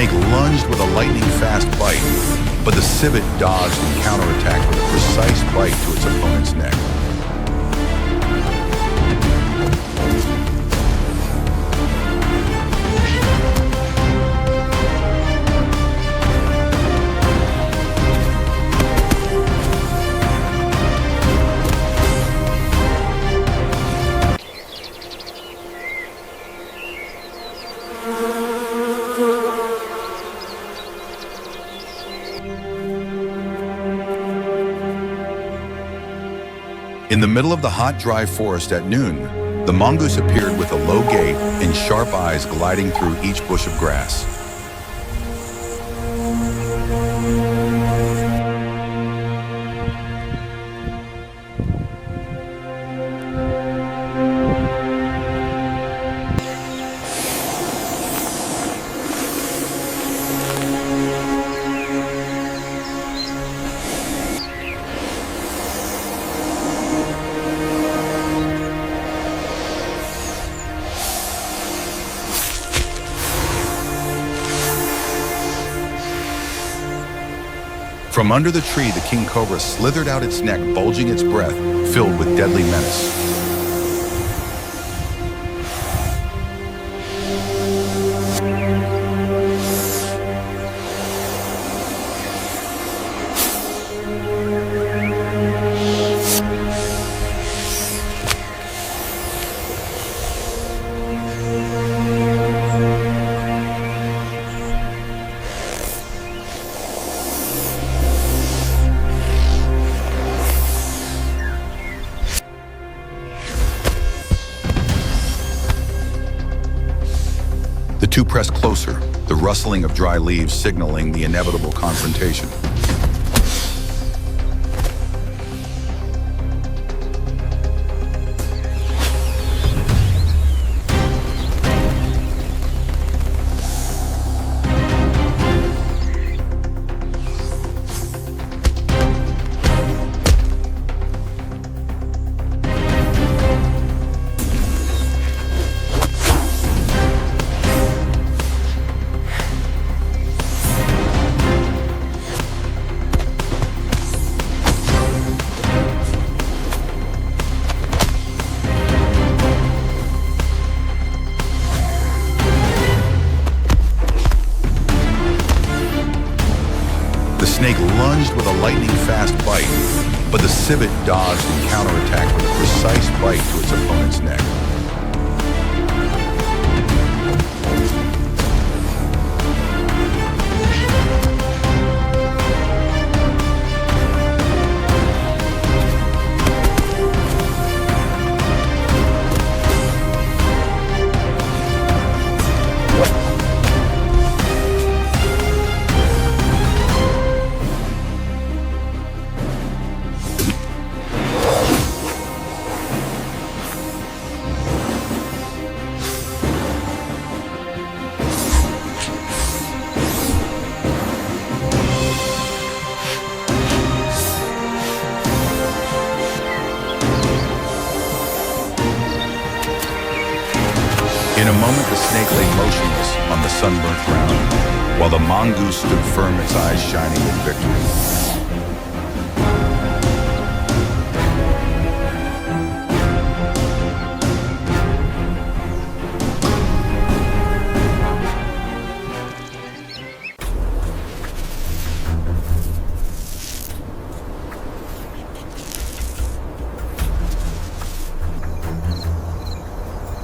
snake lunged with a lightning-fast bite, but the civet dodged and counterattacked with a precise bite to its opponent's neck. In the middle of the hot, dry forest at noon, the mongoose appeared with a low gait and sharp eyes gliding through each bush of grass. From under the tree, the king cobra slithered out its neck, bulging its breath, filled with deadly menace. The two pressed closer, the rustling of dry leaves signaling the inevitable confrontation. The snake lunged with a lightning-fast bite, but the civet dodged and counterattacked with a precise bite to its opponent's neck. In a moment, the snake lay motionless on the sunburnt ground, while the mongoose stood firm, its eyes shining with victory.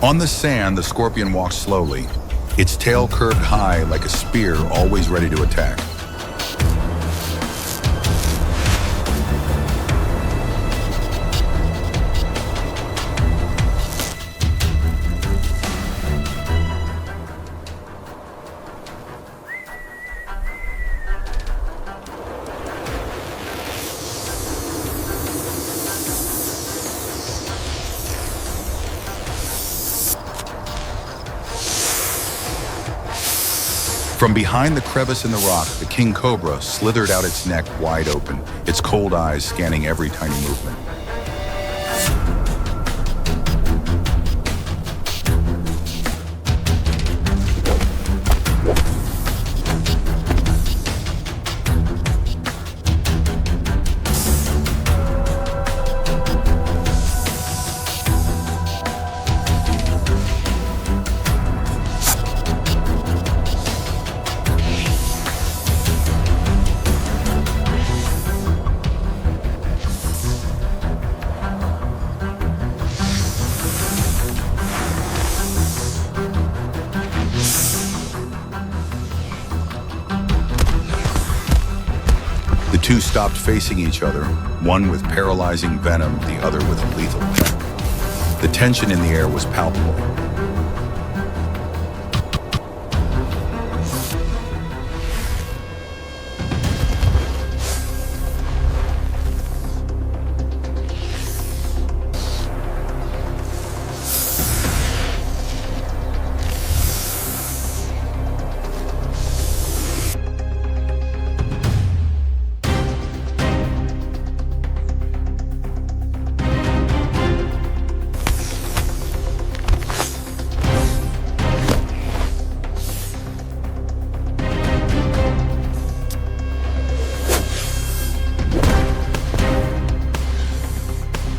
On the sand, the scorpion walked slowly, its tail curved high like a spear, always ready to attack. From behind the crevice in the rock, the king cobra slithered out its neck wide open, its cold eyes scanning every tiny movement. The two stopped facing each other, one with paralyzing venom, the other with a lethal peck. The tension in the air was palpable.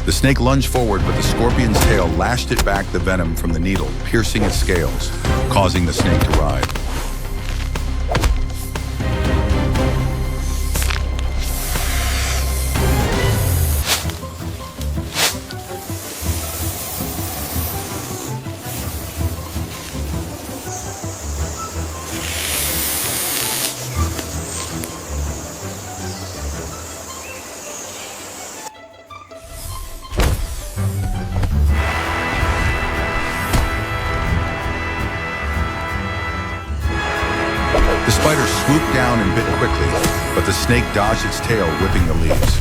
The snake lunged forward, but the scorpion's tail lashed it back the venom from the needle, piercing its scales, causing the snake to writhe. The spider swooped down and bit quickly, but the snake dodged its tail, whipping the leaves.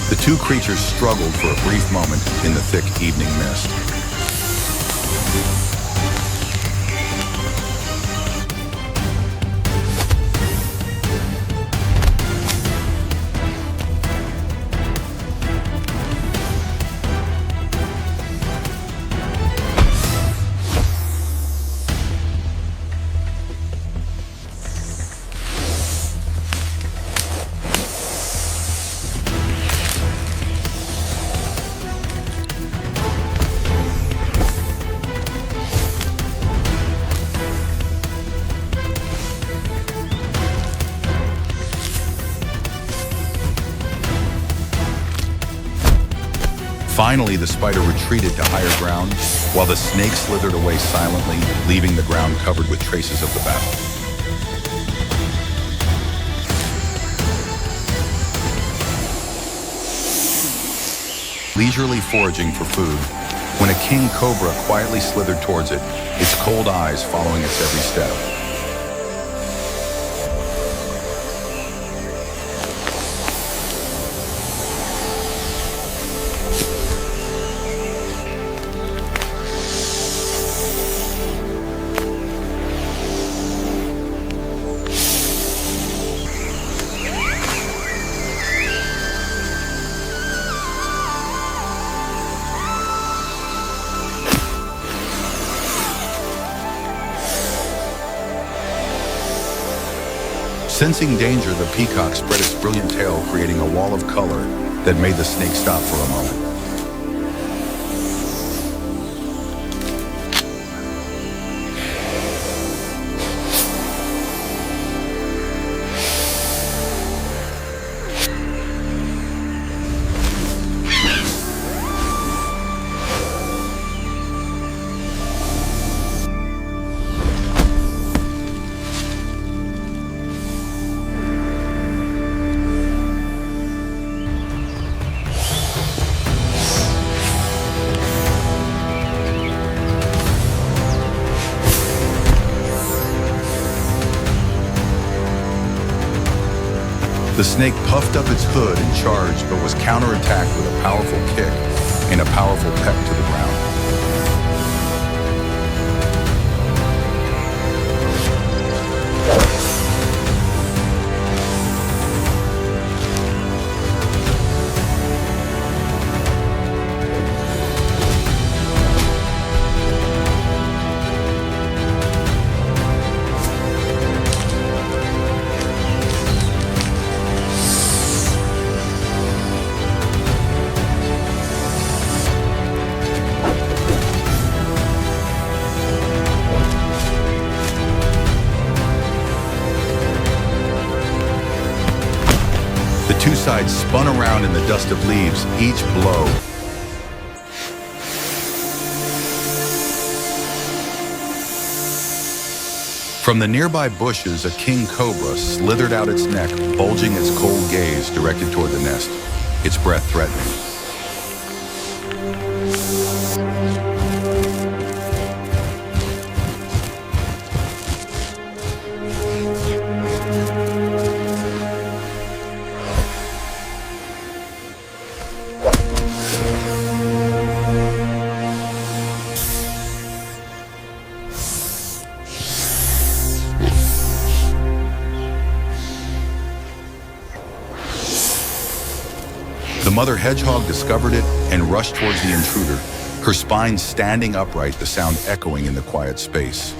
The two creatures struggled for a brief moment in the thick evening mist. Finally, the spider retreated to higher ground, while the snake slithered away silently, leaving the ground covered with traces of the battle. Leisurely foraging for food, when a king cobra quietly slithered towards it, its cold eyes following its every step. Sensing danger, the peacock spread its brilliant tail, creating a wall of color that made the snake stop for a moment. The snake puffed up its hood and charged, but was counterattacked with a powerful kick and a powerful peck to the ground. sides spun around in the dust of leaves, each blow. From the nearby bushes, a king cobra slithered out its neck, bulging its cold gaze directed toward the nest, its breath threatening. The mother hedgehog discovered it and rushed towards the intruder, her spine standing upright, the sound echoing in the quiet space.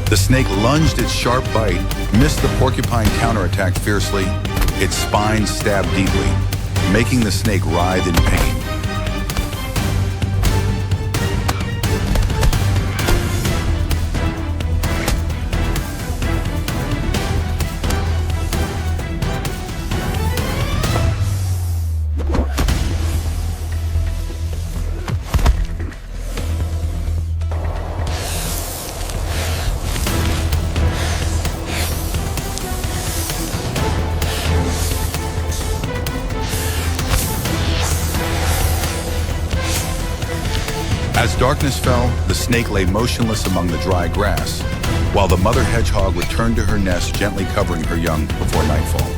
The snake lunged its sharp bite, missed the porcupine counterattack fiercely, its spine stabbed deeply, making the snake writhe in pain. As darkness fell, the snake lay motionless among the dry grass, while the mother hedgehog returned to her nest, gently covering her young before nightfall.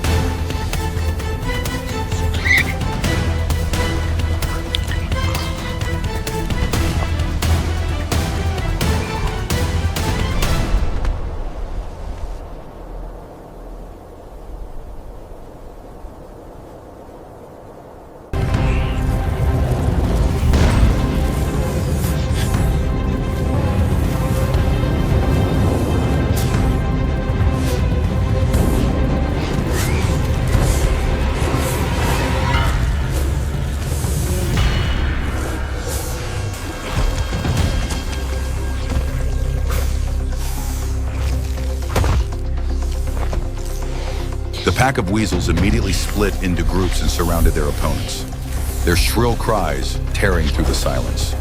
The pack of weasels immediately split into groups and surrounded their opponents, their shrill cries tearing through the silence.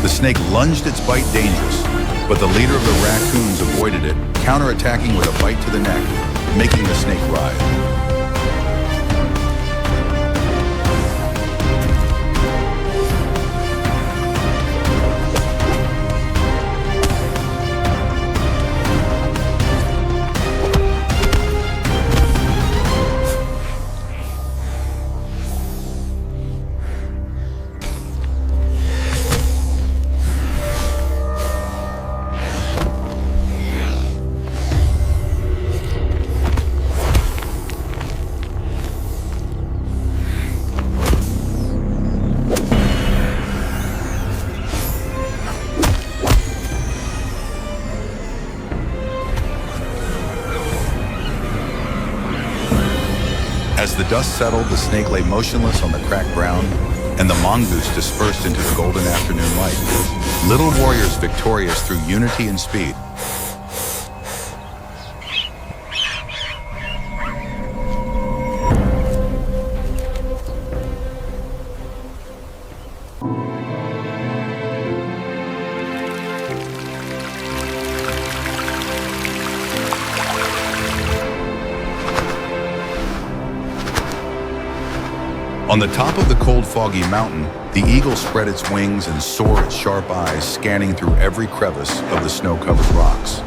The snake lunged its bite dangerous, but the leader of the raccoons avoided it, counterattacking with a bite to the neck, making the snake writhe. As the dust settled, the snake lay motionless on the cracked ground, and the mongoose dispersed into the golden afternoon light. Little warriors victorious through unity and speed. On the top of the cold, foggy mountain, the eagle spread its wings and soared its sharp eyes, scanning through every crevice of the snow-covered rocks.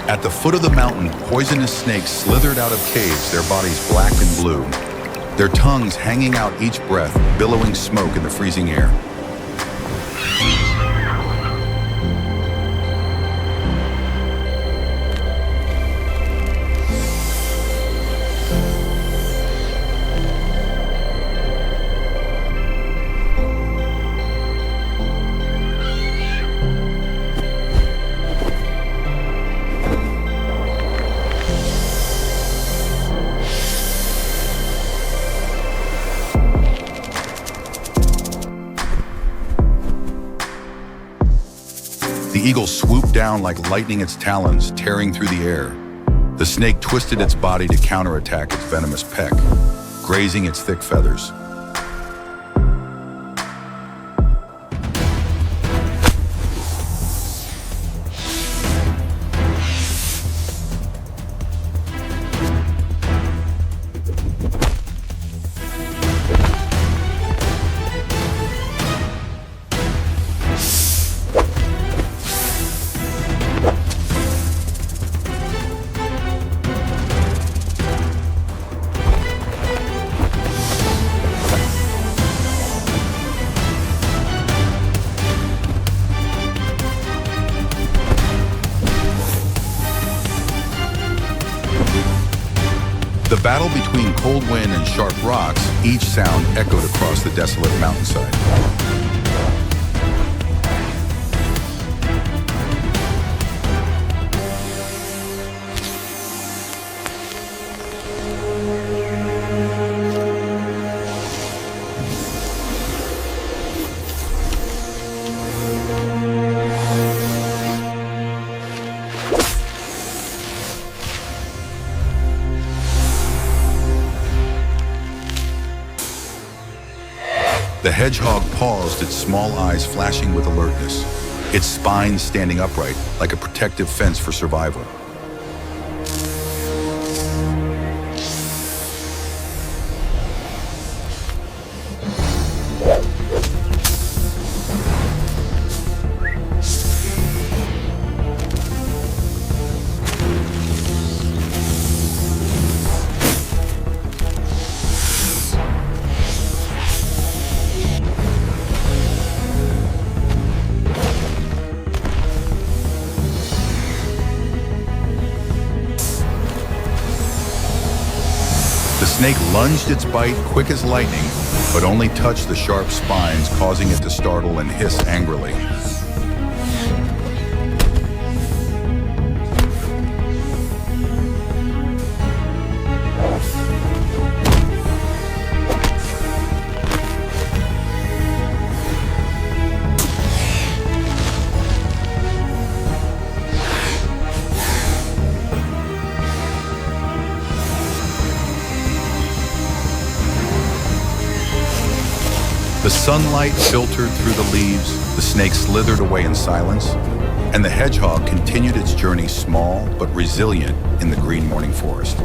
At the foot of the mountain, poisonous snakes slithered out of caves, their bodies black and blue, their tongues hanging out each breath, billowing smoke in the freezing air. The eagle swooped down like lightning, its talons tearing through the air. The snake twisted its body to counterattack its venomous peck, grazing its thick feathers. The battle between cold wind and sharp rocks, each sound echoed across the desolate mountainside. The hedgehog paused, its small eyes flashing with alertness, its spine standing upright like a protective fence for survival. The snake lunged its bite quick as lightning, but only touched the sharp spines, causing it to startle and hiss angrily. The sunlight filtered through the leaves, the snake slithered away in silence, and the hedgehog continued its journey small but resilient in the green morning forest.